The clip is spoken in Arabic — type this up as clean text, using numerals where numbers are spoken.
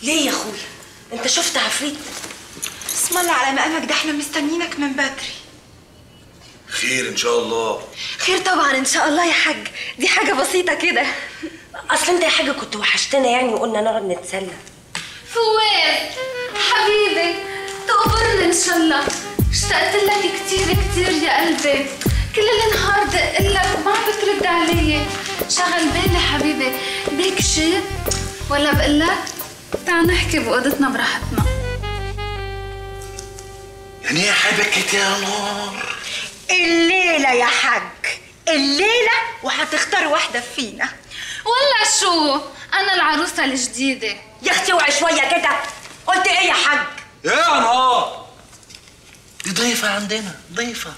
ليه يا اخويا؟ انت شفت عفريت؟ اسم الله على مقامك، ده احنا مستنيينك من بدري. خير ان شاء الله. خير طبعا ان شاء الله يا حاج، دي حاجه بسيطه كده. اصل انت يا حاجه كنت وحشتنا يعني وقلنا نقعد نتسلى. فواز حبيبي تقبرني ان شاء الله، اشتقت لك كتير كتير يا قلبي، كل النهار دق لك وما عم بترد علي، شغل بالي حبيبي، بيك شيء ولا بقول لك تعال نحكي بأوضتنا براحتنا. يعني ايه حبكت يا نور؟ الليله يا حاج، الليله وهتختار واحده فينا. ولا شو؟ انا العروسه الجديده. يا اختي اوعي شويه كده، قلت ايه يا حاج؟ ايه يا نهار؟ دي ضيفه عندنا، ضيفه.